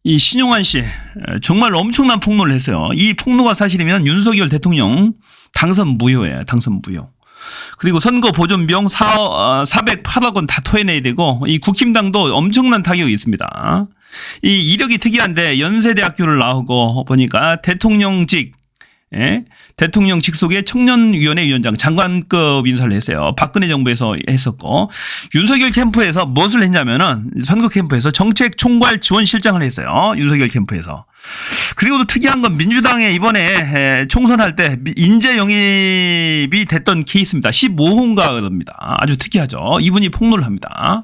이 신용환 씨 정말 엄청난 폭로를 했어요. 이 폭로가 사실이면 윤석열 대통령 당선 무효예요. 당선 무효. 그리고 선거 보존비용 408억 원 다 토해내야 되고 이 국힘당도 엄청난 타격이 있습니다. 이 이력이 특이한데 연세대학교를 나오고 보니까 대통령직 속의 청년위원회 위원장 장관급 인사를 했어요. 박근혜 정부에서 했었고 윤석열 캠프에서 무엇을 했냐면은 선거 캠프에서 정책 총괄 지원실장을 했어요. 윤석열 캠프에서. 그리고 또 특이한 건 민주당에 이번에 총선할 때 인재 영입이 됐던 케이스입니다. 15호인가 그럽니다. 아주 특이하죠. 이분이 폭로를 합니다.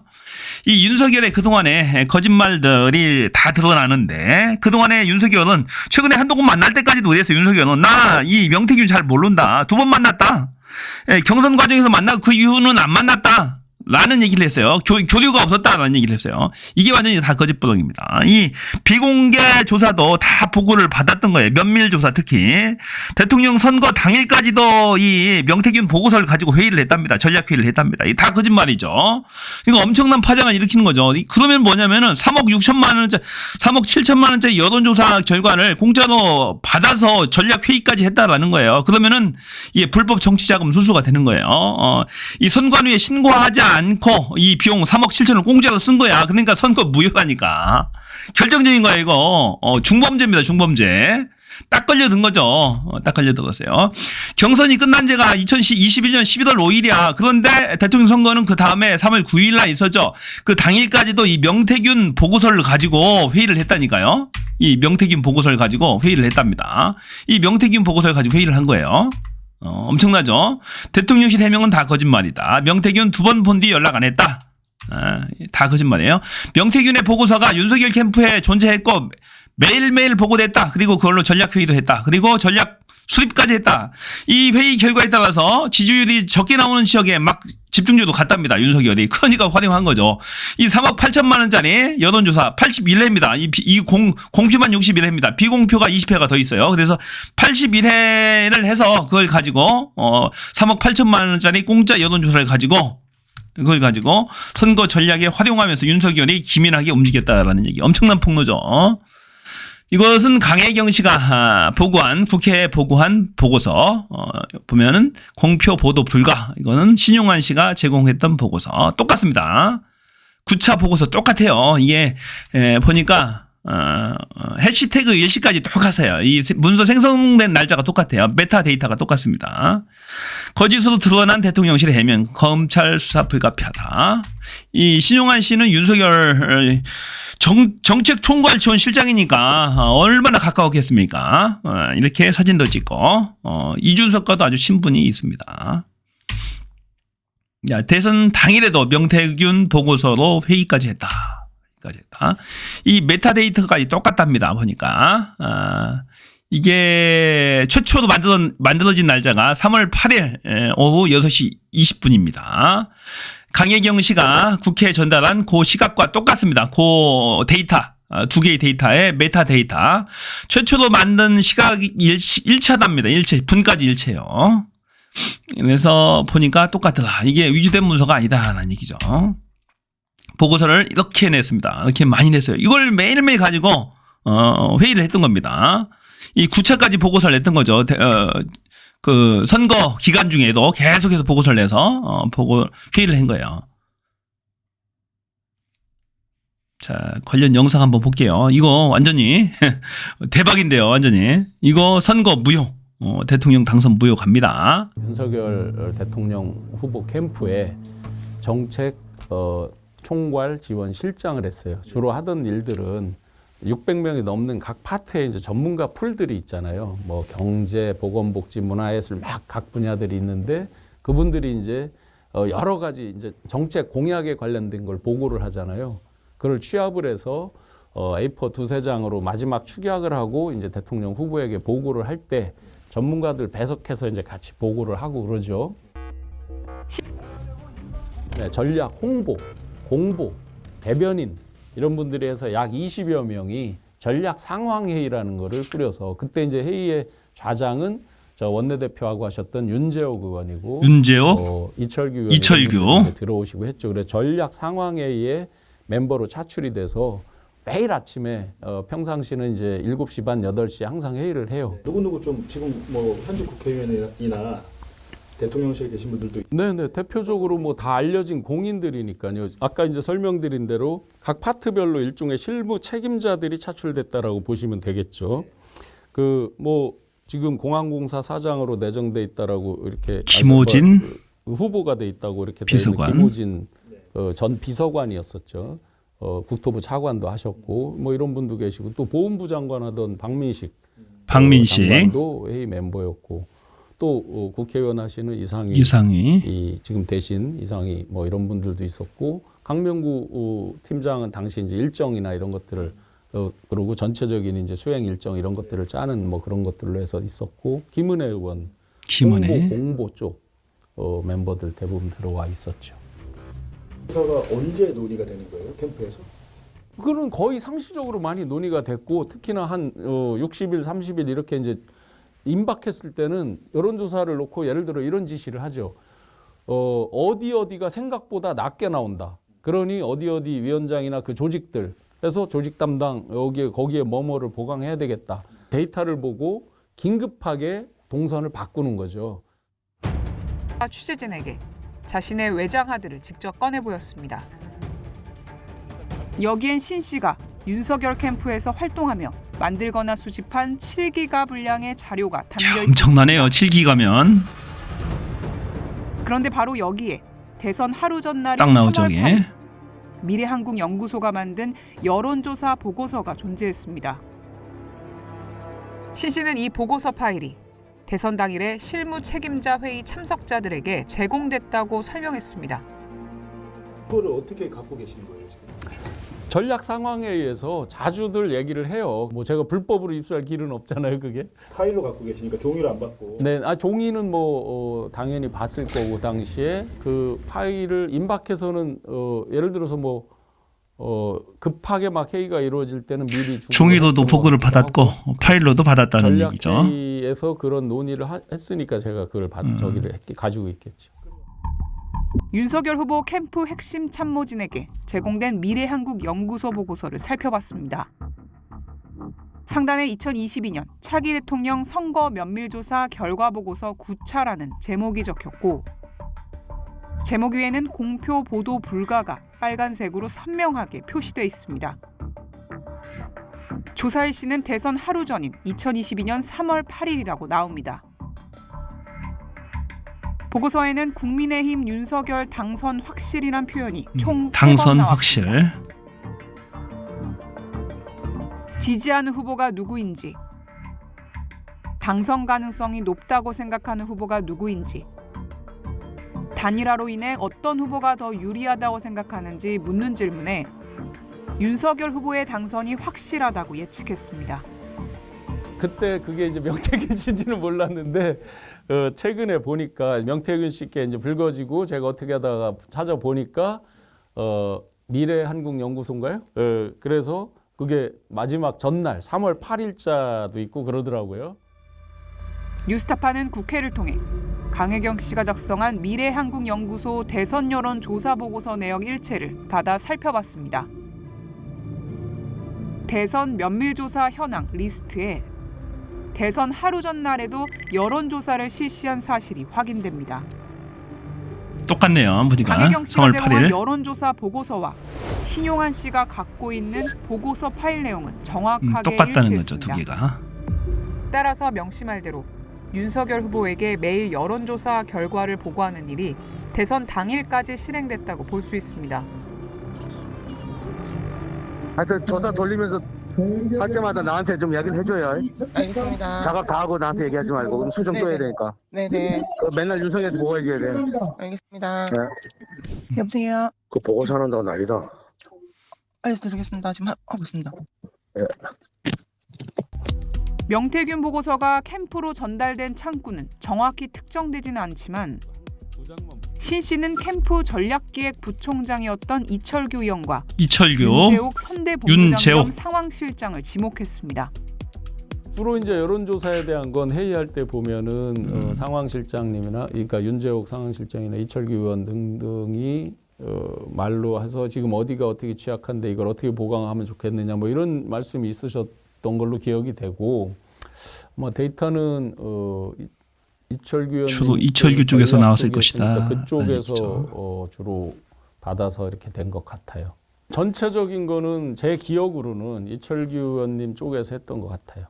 이 윤석열의 그동안의 거짓말들이 다 드러나는데 그동안에 윤석열은 최근에 한동훈 만날 때까지도 그랬어요. 윤석열은 나 이 명태균 잘 모른다. 2번 만났다. 경선 과정에서 만나고 그 이후는 안 만났다. 라는 얘기를 했어요. 교류가 없었다라는 얘기를 했어요. 이게 완전히 다 거짓부렁입니다. 이 비공개 조사도 다 보고를 받았던 거예요. 면밀 조사 특히. 대통령 선거 당일까지도 이 명태균 보고서를 가지고 회의를 했답니다. 전략 회의를 했답니다. 이게 다 거짓말이죠. 이거 엄청난 파장을 일으키는 거죠. 그러면 뭐냐면은 3억 7천만 원짜리 여론조사 결과를 공짜로 받아서 전략 회의까지 했다라는 거예요. 그러면은 이게 불법 정치자금 수수가 되는 거예요. 이 선관위에 신고하지 않고 이 비용 3억 7천을 공짜로 쓴 거야. 그러니까 선거 무효라니까. 결정적인 거야 이거. 중범죄입니다. 중범죄. 딱 걸려든 거죠. 딱 걸려들었어요. 경선이 끝난 지가 2021년 11월 5일이야. 그런데 대통령 선거는 그 다음에 3월 9일 날 있었죠. 그 당일까지도 이 명태균 보고서를 가지고 회의를 했다니까요. 이 명태균 보고서를 가지고 회의를 했답니다. 이 명태균 보고서를 가지고 회의를 한 거예요. 엄청나죠? 대통령실 해명은 다 거짓말이다. 명태균 2번 본 뒤 연락 안 했다. 다 거짓말이에요. 명태균의 보고서가 윤석열 캠프에 존재했고 매일매일 보고됐다. 그리고 그걸로 전략회의도 했다. 그리고 전략 수립까지 했다. 이 회의 결과에 따라서 지지율이 적게 나오는 지역에 막 집중적으로 갔답니다. 윤석열이. 그러니까 활용한 거죠. 이 3억 8천만 원짜리 여론조사 81회입니다. 이 공표만 61회입니다. 비공표가 20회가 더 있어요. 그래서 81회를 해서 그걸 가지고 3억 8천만 원짜리 공짜 여론조사를 가지고 그걸 가지고 선거 전략에 활용하면서 윤석열이 기민하게 움직였다라는 얘기. 엄청난 폭로죠. 이것은 강혜경 씨가 보고한 국회에 보고한 보고서 보면은 공표 보도 불가. 이거는 신용환 씨가 제공했던 보고서 똑같습니다. 9차 보고서 똑같아요. 이게 보니까 해시태그 일시까지 똑같아요. 이 문서 생성된 날짜가 똑같아요. 메타 데이터가 똑같습니다. 거짓으로 드러난 대통령실의 해명, 검찰 수사 불가피하다. 이 신용환 씨는 윤석열 정책 총괄 지원 실장이니까 얼마나 가까웠겠습니까? 이렇게 사진도 찍고 이준석과도 아주 친분이 있습니다. 야, 대선 당일에도 명태균 보고서로 회의까지 했다. 이 메타데이터까지 똑같답니다. 보니까 이게 최초로 만들어진 날짜가 3월 8일 오후 6시 20분입니다. 강혜경 씨가 국회에 전달한 그 시각과 똑같습니다. 그 데이터, 두 개의 데이터의 메타데이터. 최초로 만든 시각이 일치하답니다. 분까지 일치해요. 그래서 보니까 똑같더라. 이게 위조된 문서가 아니다라는 얘기죠. 보고서를 이렇게 냈습니다. 이렇게 많이 냈어요. 이걸 매일매일 가지고 회의를 했던 겁니다. 이 9차까지 보고서를 냈던 거죠. 그 선거 기간 중에도 계속해서 보고서를 내서 회의를 한 거예요. 자, 관련 영상 한번 볼게요. 이거 완전히 대박인데요. 완전히. 이거 선거 무효. 대통령 당선 무효 갑니다. 윤석열 대통령 후보 캠프에 정책 총괄 지원 실장을 했어요. 주로 하던 일들은 600명이 넘는 각 파트에 이제 전문가 풀들이 있잖아요. 뭐 경제, 보건복지, 문화예술 막 각 분야들이 있는데 그분들이 이제 여러 가지 이제 정책 공약에 관련된 걸 보고를 하잖아요. 그걸 취합을 해서 A4 두세 장으로 마지막 축약을 하고 이제 대통령 후보에게 보고를 할 때 전문가들 배석해서 이제 같이 보고를 하고 그러죠. 네, 전략 홍보, 공보, 대변인 이런 분들이 해서 약 20여 명이 전략 상황회의라는 거를 꾸려서 그때 이제 회의의 좌장은 저 원내대표하고 하셨던 윤재옥 의원이고 이철규 의원이 들어오시고 했죠. 그래서 전략 상황회의에 멤버로 차출이 돼서 매일 아침에 평상시는 이제 7시 반, 8시에 항상 회의를 해요. 누구누구 좀 지금 뭐 현직 국회의원이나 대통령실에 계신 분들도 네네, 대표적으로 뭐 다 알려진 공인들이니까요. 아까 이제 설명드린 대로 각 파트별로 일종의 실무 책임자들이 차출됐다라고 보시면 되겠죠. 그 뭐 지금 공항공사 사장으로 내정돼 있다라고 이렇게 김호진 후보가 돼 있다고 이렇게 비서관. 김호진 전 비서관이었었죠. 국토부 차관도 하셨고 뭐 이런 분도 계시고 또 보훈부 장관 하던 박민식 장관도 회의 멤버였고 또 국회의원 하시는 이상희 이 지금 대신 이상희 뭐 이런 분들도 있었고 강명구 팀장은 당시 이제 일정이나 이런 것들을 그리고 전체적인 이제 수행 일정 이런 것들을 짜는 뭐 그런 것들로 해서 있었고 김은혜 의원 홍보 쪽 멤버들 대부분 들어와 있었죠. 조사가 언제 논의가 되는 거예요? 캠프에서? 그거는 거의 상시적으로 많이 논의가 됐고 특히나 한 60일, 30일 이렇게 이제 임박했을 때는 여론조사를 놓고 예를 들어 이런 지시를 하죠. 어디가 생각보다 낮게 나온다. 그러니 어디 위원장이나 그 조직들 해서 조직 담당 거기에 뭐뭐를 보강해야 되겠다. 데이터를 보고 긴급하게 동선을 바꾸는 거죠. 취재진에게 자신의 외장하드를 직접 꺼내 보였습니다. 여기엔 신 씨가 윤석열 캠프에서 활동하며 만들거나 수집한 7기가 분량의 자료가 담겨 있습니다. 엄청나네요. 7기가면 그런데 바로 여기에 대선 하루 전날인 딱 나오죠. 3월 8일 미래한국연구소가 만든 여론조사 보고서가 존재했습니다. 신 씨는 이 보고서 파일이 대선 당일에 실무 책임자 회의 참석자들에게 제공됐다고 설명했습니다. 그거를 어떻게 갖고 계신 거예요 지금? 전략 상황에 의해서 자주들 얘기를 해요. 뭐 제가 불법으로 입수할 길은 없잖아요, 그게. 파일로 갖고 계시니까 종이로 안 받고. 네, 종이는 뭐 당연히 봤을 거고 당시에 그 파일을 임박해서는 예를 들어서 뭐 급하게 막 회의가 이루어질 때는 미리 종이로도 보고를 받았고 파일로도 받았다는 얘기죠. 전략회의에서 그런 논의를 했으니까 제가 그걸 가지고 있겠죠. 윤석열 후보 캠프 핵심 참모진에게 제공된 미래한국연구소 보고서를 살펴봤습니다. 상단에 2022년 차기 대통령 선거 면밀조사 결과 보고서 9차라는 제목이 적혔고 제목 위에는 공표 보도 불가가 빨간색으로 선명하게 표시돼 있습니다. 조사 일시는 대선 하루 전인 2022년 3월 8일이라고 나옵니다. 보고서에는 국민의힘 윤석열 당선 확실이란 표현이 총 3번 당선 나왔습니다. 확실. 지지하는 후보가 누구인지, 당선 가능성이 높다고 생각하는 후보가 누구인지, 단일화로 인해 어떤 후보가 더 유리하다고 생각하는지 묻는 질문에 윤석열 후보의 당선이 확실하다고 예측했습니다. 그때 그게 이제 명태균 씨인지는 몰랐는데 최근에 보니까 명태균 씨께 이제 불거지고 제가 어떻게 하다가 찾아보니까 미래한국연구소인가요? 그래서 그게 마지막 전날 3월 8일자도 있고 그러더라고요. 뉴스타파는 국회를 통해 강혜경 씨가 작성한 미래한국연구소 대선 여론 조사 보고서 내용 일체를 받아 살펴봤습니다. 대선 면밀조사 현황 리스트에 대선 하루 전날에도 여론조사를 실시한 사실이 확인됩니다. 똑같네요. 보니까 강혜경 씨가 3월 제공한 8일. 여론조사 보고서와 신용한 씨가 갖고 있는 보고서 파일 내용은 정확하게 똑같다는 거죠. 일치했습니다. 두 개가. 따라서 명심할대로 윤석열 후보에게 매일 여론조사 결과를 보고하는 일이 대선 당일까지 실행됐다고 볼 수 있습니다. 하여튼 조사 돌리면서 할 때마다 나한테 좀 이야기를 해줘요. 알겠습니다. 작업 다 하고 나한테 얘기하지 말고 그럼 수정 또 해야 되니까. 네네. 맨날 윤석열한테 보고 해줘야 돼. 알겠습니다. 네. 여보세요. 그 보고서 한다고 난리다. 알겠습니다. 지금 하고 있습니다. 네. 명태균 보고서가 캠프로 전달된 창구는 정확히 특정되지는 않지만 신 씨는 캠프 전략기획 부총장이었던 이철규 의원과 윤재옥 선대본부장 겸 상황실장을 지목했습니다. 주로 이제 여론조사에 대한 건 회의할 때 보면은 상황실장님이나 그러니까 윤재옥 상황실장이나 이철규 의원 등등이 말로 해서 지금 어디가 어떻게 취약한데 이걸 어떻게 보강하면 좋겠느냐 뭐 이런 말씀이 있으셨던 걸로 기억이 되고 뭐 데이터는 이철규 의원님 주로 이철규 쪽에서 전략 나왔을 쪽에 있으니까 것이다. 그쪽에서 알겠죠. 주로 받아서 이렇게 된 것 같아요. 전체적인 거는 제 기억으로는 이철규 의원님 쪽에서 했던 것 같아요.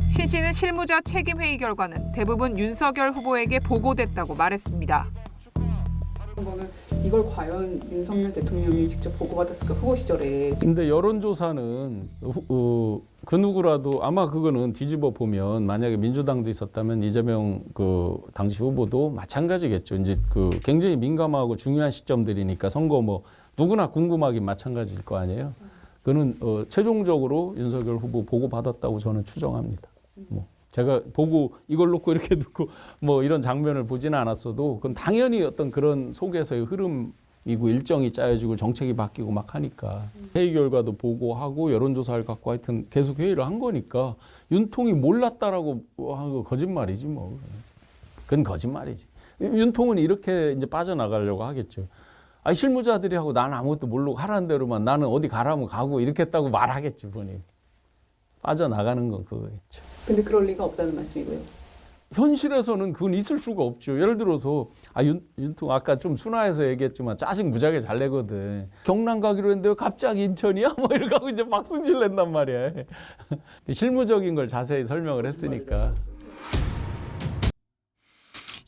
신 씨는 실무자 책임회의 결과는 대부분 윤석열 후보에게 보고됐다고 말했습니다. 거는 이걸 과연 윤석열 대통령이 직접 보고받았을까 후보 시절에. 근데 여론조사는 그 누구라도 아마 그거는 뒤집어 보면 만약에 민주당도 있었다면 이재명 그 당시 후보도 마찬가지겠죠. 이제 그 굉장히 민감하고 중요한 시점들이니까 선거 뭐 누구나 궁금하긴 마찬가지일 거 아니에요. 그는 최종적으로 윤석열 후보 보고 받았다고 저는 추정합니다. 뭐 제가 보고 이걸 놓고 이렇게 듣고 뭐 이런 장면을 보지는 않았어도 그건 당연히 어떤 그런 속에서의 흐름이고 일정이 짜여지고 정책이 바뀌고 막 하니까 회의 결과도 보고하고 여론조사를 갖고 하여튼 계속 회의를 한 거니까 윤통이 몰랐다라고 한 거 거짓말이지 뭐. 그건 거짓말이지. 윤통은 이렇게 이제 빠져나가려고 하겠죠. 아니 실무자들이 하고 나는 아무것도 모르고 하라는 대로만 나는 어디 가라면 가고 이렇게 했다고 말하겠지 본인이. 빠져나가는 건 그거겠죠. 근데 그럴 리가 없다는 말씀이고요. 현실에서는 그건 있을 수가 없죠. 예를 들어서 윤통 아까 좀 순화해서 얘기했지만 짜증 무지하게 잘 내거든. 경남 가기로 했는데 왜 갑자기 인천이야? 뭐 이렇게 하고 이제 박승질 낸단 말이야. 실무적인 걸 자세히 설명을 했으니까.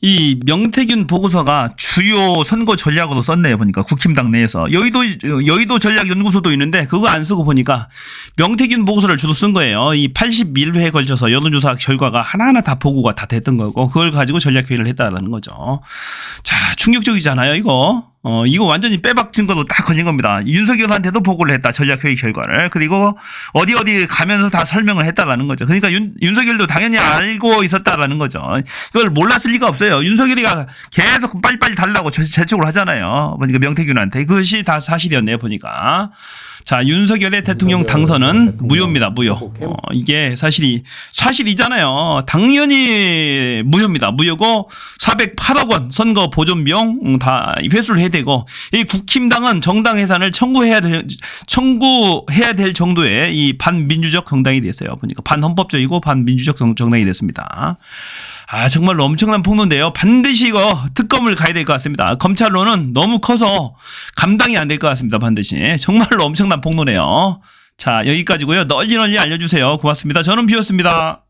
이 명태균 보고서가 주요 선거 전략으로 썼네요. 보니까 국힘당 내에서 여의도 전략연구소도 있는데 그거 안 쓰고 보니까 명태균 보고서를 주로 쓴 거예요. 이 81회에 걸쳐서 여론조사 결과가 하나하나 다 보고가 다 됐던 거고 그걸 가지고 전략회의를 했다는 거죠. 자, 충격적이잖아요. 이거 완전히 빼박 증거도 딱 걸린 겁니다. 윤석열한테도 보고를 했다. 전략회의 결과를. 그리고 어디 가면서 다 설명을 했다라는 거죠. 그러니까 윤석열도 당연히 알고 있었다라는 거죠. 이걸 몰랐을 리가 없어요. 윤석열이가 계속 빨리빨리 달라고 재촉을 하잖아요. 보니까 명태균한테. 그것이 다 사실이었네요. 보니까. 자, 윤석열의 대통령 당선은 무효입니다. 무효. 이게 사실이잖아요. 당연히 무효입니다. 무효고 408억 원 선거 보존비용 다 회수를 해야 되고 이 국힘당은 정당 해산을 청구해야 될 정도의 이 반민주적 정당이 됐어요. 보니까 반헌법적이고 반민주적 정당이 됐습니다. 아, 정말로 엄청난 폭로인데요. 반드시 이거 특검을 가야 될 것 같습니다. 검찰로는 너무 커서 감당이 안 될 것 같습니다. 반드시. 정말로 엄청난 폭로네요. 자, 여기까지고요. 널리 알려주세요. 고맙습니다. 저는 비었습니다.